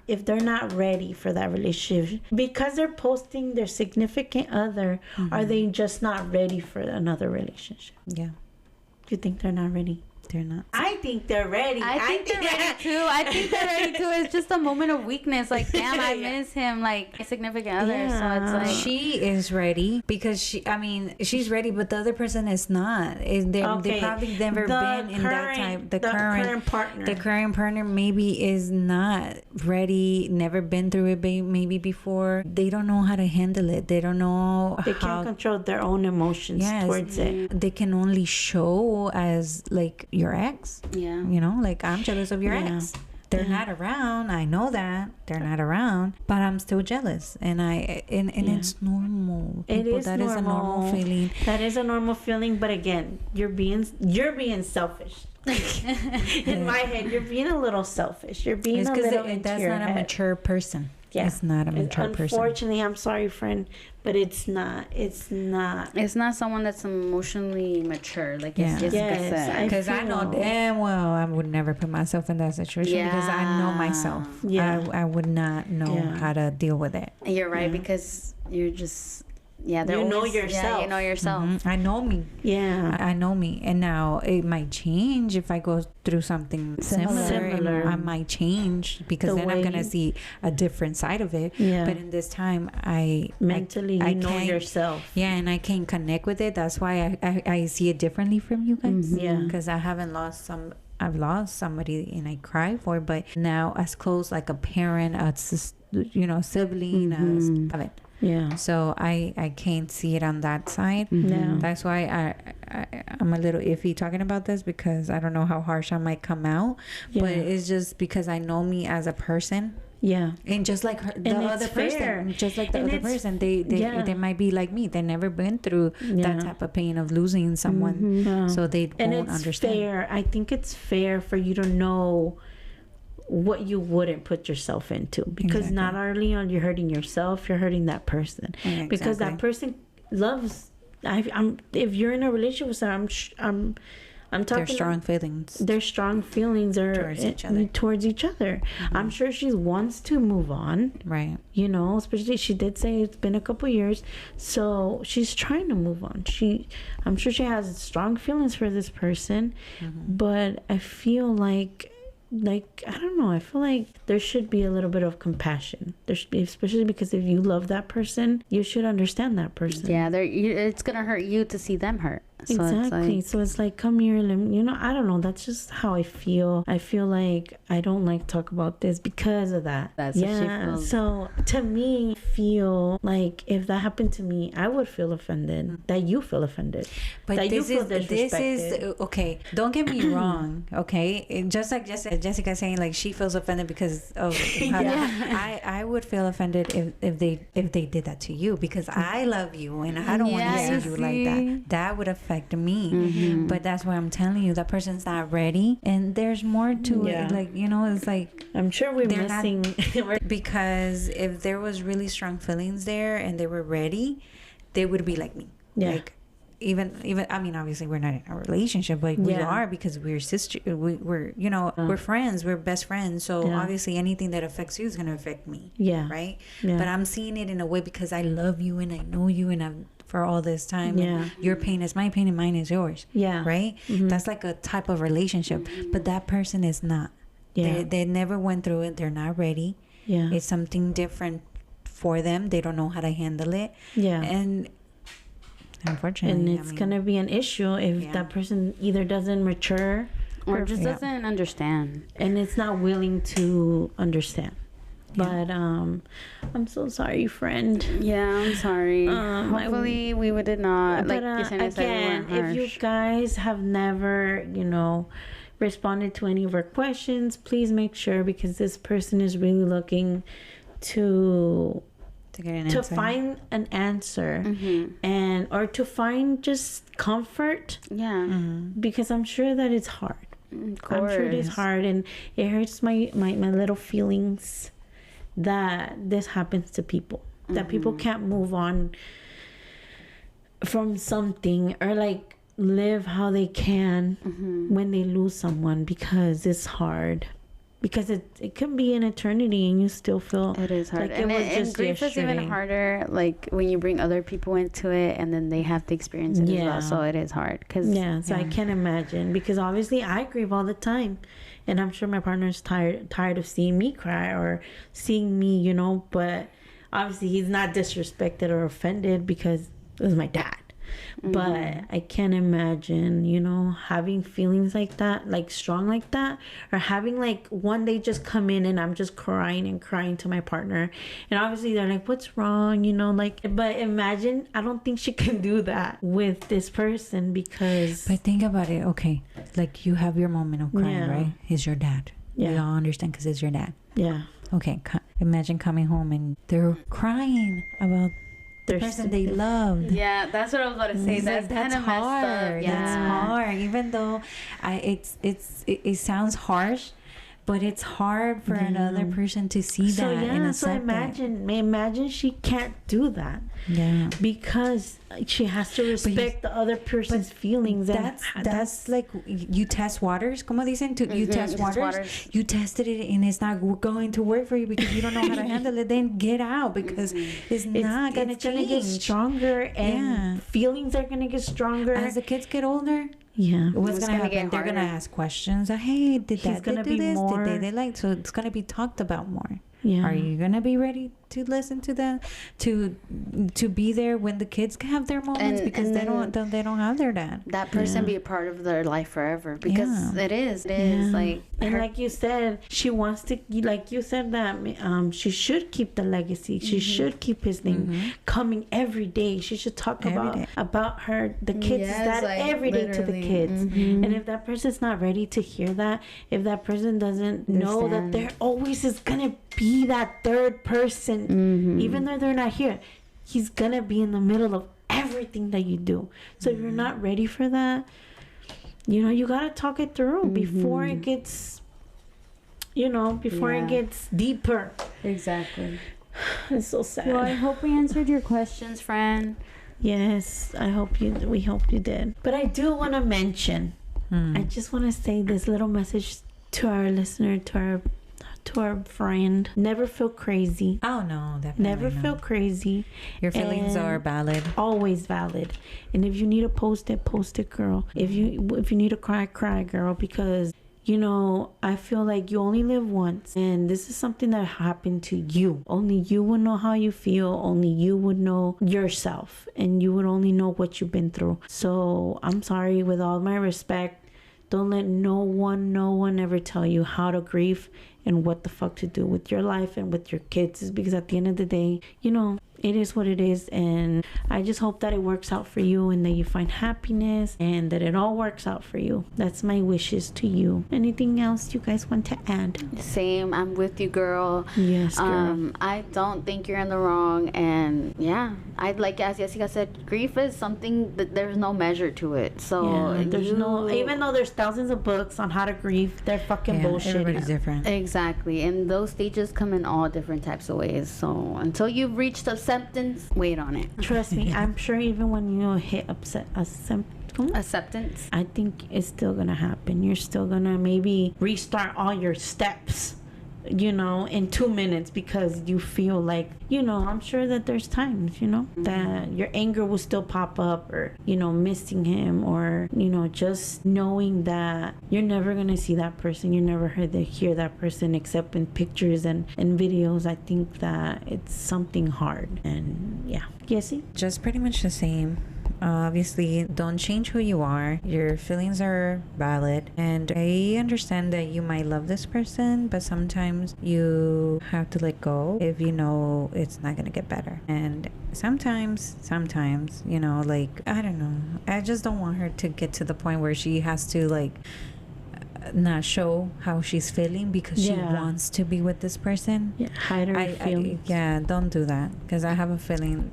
Speaker 2: if they're not ready for that relationship, because they're posting their significant other, are they just not ready for another relationship?
Speaker 3: yeah,
Speaker 2: Do you think they're not ready?
Speaker 3: they're not.
Speaker 2: I think they're ready.
Speaker 1: I think they're ready too. I think they're ready too. It's just a moment of weakness. Like, damn, I miss him. Like, my significant other.
Speaker 2: Yeah.
Speaker 1: So it's like,
Speaker 3: She is ready because she's ready, but the other person is not. They probably never been in that type. The current
Speaker 2: partner.
Speaker 3: The current partner maybe is not ready, never been through it maybe before. They don't know how to handle it. They don't know
Speaker 2: They
Speaker 3: how.
Speaker 2: can't control their own emotions
Speaker 3: Yes.
Speaker 2: towards it.
Speaker 3: They can only show as like your ex.
Speaker 1: yeah.
Speaker 3: You know, like, I'm jealous of your
Speaker 2: Yeah.
Speaker 3: ex. They're not around. I know that they're not around, but I'm still jealous, and it's normal.
Speaker 2: It
Speaker 3: People,
Speaker 2: is
Speaker 3: that
Speaker 2: normal.
Speaker 3: is a normal feeling.
Speaker 2: That is a normal feeling, but again, you're being selfish. In my head, you're being a little selfish. You're being
Speaker 3: It's
Speaker 2: a
Speaker 3: because
Speaker 2: little into
Speaker 3: that's
Speaker 2: your
Speaker 3: not a
Speaker 2: head.
Speaker 3: mature person.
Speaker 2: Yeah.
Speaker 3: It's not a mature person.
Speaker 2: Unfortunately, I'm sorry, friend, but it's not. It's not.
Speaker 1: It's not someone that's emotionally mature. Like,
Speaker 3: Yeah.
Speaker 1: Jessica
Speaker 2: Yes,
Speaker 1: said.
Speaker 3: Because I know
Speaker 2: feel-
Speaker 3: damn well I would never put myself in that situation because I know
Speaker 1: Yeah.
Speaker 3: myself.
Speaker 2: Yeah.
Speaker 3: I would not know
Speaker 2: Yeah.
Speaker 3: how to deal with it.
Speaker 1: You're right,
Speaker 2: Yeah.
Speaker 1: because you're just, they're
Speaker 2: You know
Speaker 1: always- Yeah,
Speaker 2: yourself.
Speaker 1: you know yourself.
Speaker 3: I know me.
Speaker 2: Yeah.
Speaker 3: I know me, and now it might change if I go through something similar.
Speaker 2: Similar.
Speaker 3: I might change because
Speaker 2: The
Speaker 3: then I'm
Speaker 2: way-
Speaker 3: gonna see a different side of it.
Speaker 2: Yeah.
Speaker 3: But in this time, I
Speaker 2: Mentally,
Speaker 3: I
Speaker 2: you know
Speaker 3: can't-
Speaker 2: yourself.
Speaker 3: Yeah, and I can connect with it. That's why I see it differently from you guys.
Speaker 2: Yeah.
Speaker 3: Because I haven't lost I've lost somebody and I cry for it, but now as close like a parent, sibling, I haven't.
Speaker 2: Yeah.
Speaker 3: So I can't see it on that side.
Speaker 2: Yeah.
Speaker 3: That's why I'm a little iffy talking about this because I don't know how harsh I might come out. But
Speaker 2: Yeah.
Speaker 3: it's just because I know me as a person.
Speaker 2: Yeah.
Speaker 3: And just like the
Speaker 2: And
Speaker 3: other
Speaker 2: it's fair.
Speaker 3: person, just like the
Speaker 2: And
Speaker 3: other
Speaker 2: it's-
Speaker 3: person, they
Speaker 2: yeah.
Speaker 3: might be like me. They never been through
Speaker 2: Yeah.
Speaker 3: that type of pain of losing someone,
Speaker 2: Yeah.
Speaker 3: so they
Speaker 2: And
Speaker 3: won't
Speaker 2: it's
Speaker 3: understand.
Speaker 2: fair. I think it's fair for you to know what you wouldn't put yourself into, because
Speaker 3: Exactly.
Speaker 2: not only are you hurting yourself, you're hurting that person.
Speaker 3: Yeah,
Speaker 2: Because that
Speaker 3: exactly.
Speaker 2: person loves. If you're in a relationship with someone, I'm talking
Speaker 3: Their strong feelings.
Speaker 2: Their strong feelings are towards each other. I'm sure she wants to move on.
Speaker 3: Right.
Speaker 2: You know, especially she did say it's been a couple years, so she's trying to move on. I'm sure she has strong feelings for this person, but I feel like I don't know, I feel like there should be a little bit of compassion. There should be, especially because if you love that person, you should understand that person.
Speaker 1: Yeah, it's gonna hurt you to see them hurt. So
Speaker 2: exactly. So it's like, come here, you know, I don't know. That's just how I feel. I feel like I don't like to talk about this because of that.
Speaker 1: That's what she feels.
Speaker 2: So to me, I feel like if that happened to me, I would feel offended. That you feel offended.
Speaker 3: But
Speaker 2: that
Speaker 3: this is okay. Don't get me wrong. Okay, just like Jessica saying, like she feels offended because of I would feel offended if they did that to you, because I love you and I don't want to see you like that. That would affect me. But that's why I'm telling you, that person's not ready, and there's more to it. Like, you know, it's like,
Speaker 2: I'm sure we're missing
Speaker 3: because if there was really strong feelings there and they were ready, they would be like me. Like even I mean, obviously we're not in a relationship, but we are, because we're we're you know, we're friends, we're best friends, so obviously anything that affects you is going to affect me. Right. But I'm seeing it in a way because I love you and I know you and I've for all this time, and your pain is my pain and mine is yours. Right. That's like a type of relationship, but that person is not. They never went through it. They're not ready. It's something different for them. They don't know how to handle it. And unfortunately,
Speaker 2: and it's gonna be an issue if that person either doesn't mature
Speaker 1: or just doesn't understand,
Speaker 2: and it's not willing to understand. But I'm so sorry, friend.
Speaker 1: Yeah, I'm sorry. Hopefully we did not. Like
Speaker 2: again, if you guys have never, you know, responded to any of our questions, please make sure, because this person is really looking to find an answer and or to find just comfort. Because I'm sure that it's hard. I'm sure it is hard, and it hurts my little feelings that this happens to people, that people can't move on from something or like live how they can when they lose someone, because it's hard, because it can be an eternity and you still feel
Speaker 1: it is hard.
Speaker 2: Like and
Speaker 1: grief is even harder, like when you bring other people into it and then they have to experience it as well. So it is hard
Speaker 2: so I can't imagine, because obviously I grieve all the time, and I'm sure my partner's tired of seeing me cry or seeing me, you know, but obviously he's not disrespected or offended because it was my dad. But I can't imagine, you know, having feelings like that, like strong like that, or having like one day just come in and I'm just crying to my partner, and obviously they're like, what's wrong, you know, like, but imagine, I don't think she can do that with this person, because
Speaker 3: but think about it, okay, like you have your moment of crying, right? He's your dad. We all understand, because it's your dad. Okay, imagine coming home and they're crying about the person they loved.
Speaker 1: That's what I was about to say. That's kind of
Speaker 3: hard. That's hard. Even though it sounds harsh, but it's hard for another person to see that and accept
Speaker 2: imagine she can't do that. Because she has to respect the other person's feelings.
Speaker 3: That's like, you test waters. Como dicen, you test waters. You tested it and it's not going to work for you because you don't know how to handle it. Then get out, because it's not going to change. It's going to get stronger, and feelings are going to get stronger as the kids get older. What's gonna happen? They're gonna ask questions. Hey, did that do this? Did they like? So it's gonna be talked about more. Are you gonna be ready to listen to them, to be there when the kids have their moments, because they don't have their dad.
Speaker 1: That person be a part of their life forever, because it is like,
Speaker 2: and like you said, she wants to, like you said, that she should keep the legacy. She should keep his name coming every day. She should talk about her, the kids' dad, like, every day to the kids. And if that person's not ready to hear that, if that person doesn't know that there always is gonna be that third person, even though they're not here, he's gonna be in the middle of everything that you do. So if you're not ready for that, you know, you gotta talk it through before it gets, you know, it gets deeper.
Speaker 1: Exactly.
Speaker 2: It's so sad.
Speaker 1: Well, I hope we answered your questions, friend.
Speaker 2: Yes, we hope you did. But I do want to mention I just want to say this little message to our listener, to our friend. Never feel crazy.
Speaker 3: Oh no, definitely
Speaker 2: Never
Speaker 3: not.
Speaker 2: feel crazy.
Speaker 3: Your feelings
Speaker 2: And
Speaker 3: are valid.
Speaker 2: always valid. And if you need to post it, girl. If you need to cry, girl, because you know, I feel like you only live once, and this is something that happened to you. Only you would know how you feel. Only you would know yourself, and you would only know what you've been through. So I'm sorry, with all my respect, don't let no one ever tell you how to grieve and what the fuck to do with your life and with your kids. Because at the end of the day, you know, it is what it is, and I just hope that it works out for you and that you find happiness and that it all works out for you. That's my wishes to you. Anything else you guys want to add?
Speaker 1: Same. I'm with you, girl.
Speaker 2: Yes, girl.
Speaker 1: I don't think you're in the wrong, and yeah, I'd like, as Jessica said, grief is something that there's no measure to it. So
Speaker 2: Yeah, there's no, even though there's thousands of books on how to grieve, they're fucking bullshit.
Speaker 3: Everybody's different.
Speaker 1: Exactly, and those stages come in all different types of ways. So until you've reached acceptance, wait on it.
Speaker 2: Trust me, I'm sure even when you hit
Speaker 1: Acceptance.
Speaker 2: I think it's still gonna happen. You're still gonna maybe restart all your steps, you know, in 2 minutes, because you feel like, you know, I'm sure that there's times, you know, that your anger will still pop up, or, you know, missing him, or, you know, just knowing that you're never gonna see that person, you're never hear that person except in pictures and videos. I think that it's something hard. And yeah. Yesy?
Speaker 3: Just pretty much the same. Obviously, don't change who you are. Your feelings are valid, and I understand that you might love this person, but sometimes you have to let go if you know it's not gonna get better. And sometimes, you know, like, I don't know, I just don't want her to get to the point where she has to, like, not show how she's feeling because she
Speaker 2: Yeah.
Speaker 3: wants to be with this person.
Speaker 2: Yeah, hide her feelings.
Speaker 3: Yeah, don't do that, because I have a feeling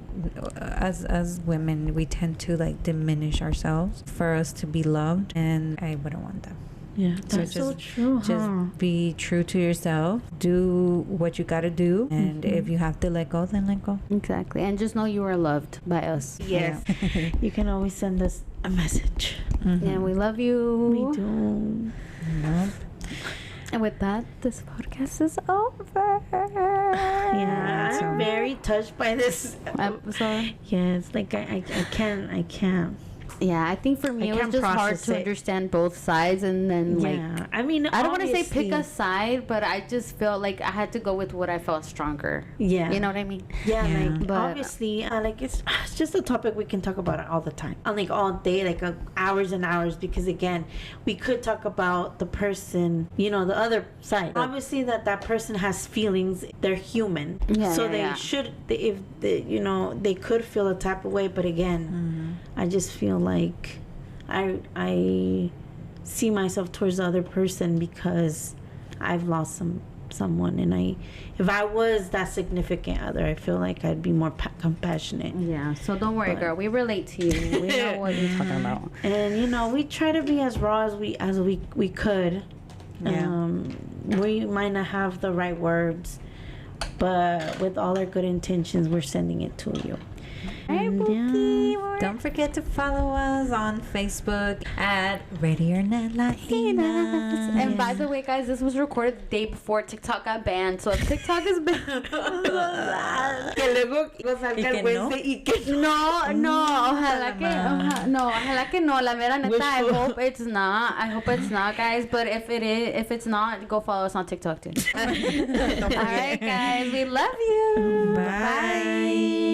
Speaker 3: as women we tend to like diminish ourselves for us to be loved, and I wouldn't want that.
Speaker 2: Yeah,
Speaker 3: So
Speaker 2: that's so true,
Speaker 3: just
Speaker 2: huh?
Speaker 3: be true to yourself, do what you gotta do, and if you have to let go, then let go.
Speaker 1: Exactly, and just know you are loved by us.
Speaker 2: Yes. You can always send us a message.
Speaker 1: And we love you.
Speaker 2: We do.
Speaker 3: Nope.
Speaker 1: And with that, this podcast is over.
Speaker 2: Yeah,
Speaker 3: So-
Speaker 2: I'm very touched by this
Speaker 1: episode.
Speaker 2: Yes, like I can't.
Speaker 1: Yeah, I think for me
Speaker 2: I
Speaker 1: it was
Speaker 2: can't
Speaker 1: just hard
Speaker 2: process
Speaker 1: to
Speaker 2: it.
Speaker 1: understand both sides, and then like
Speaker 2: Yeah, I mean,
Speaker 1: I don't want to say pick
Speaker 2: obviously-
Speaker 1: a side, but I just felt like I had to go with what I felt stronger.
Speaker 2: Yeah,
Speaker 1: You know what I mean?
Speaker 2: Yeah,
Speaker 3: Yeah.
Speaker 2: like
Speaker 1: But-
Speaker 2: obviously, like it's just a topic we can talk about all the time, like all day, like hours and hours. Because again, we could talk about the person, you know, the other side. Obviously, that person has feelings. They're human,
Speaker 1: Yeah,
Speaker 2: so
Speaker 1: yeah,
Speaker 2: they
Speaker 1: yeah.
Speaker 2: should. If they, you know, they could feel a type of way. But again, I just feel like I see myself towards the other person because I've lost someone, and if I was that significant other, I feel like I'd be more compassionate.
Speaker 1: Yeah. So don't worry, girl. We relate to you. We know what you're talking about.
Speaker 2: And you know, we try to be as raw as we could.
Speaker 3: Yeah.
Speaker 2: We might not have the right words, but with all our good intentions, we're sending it to you.
Speaker 1: Hey,
Speaker 2: And,
Speaker 1: Bookie.
Speaker 3: Don't forget to follow us on Facebook at Ready or Not Latina.
Speaker 1: And by the way, guys, this was recorded the day before TikTok got banned. So if TikTok is banned, no, ojalá que no. La mera neta, I hope it's not, guys. But if it's not, go follow us on TikTok too. All right, guys, we love you.
Speaker 3: Bye.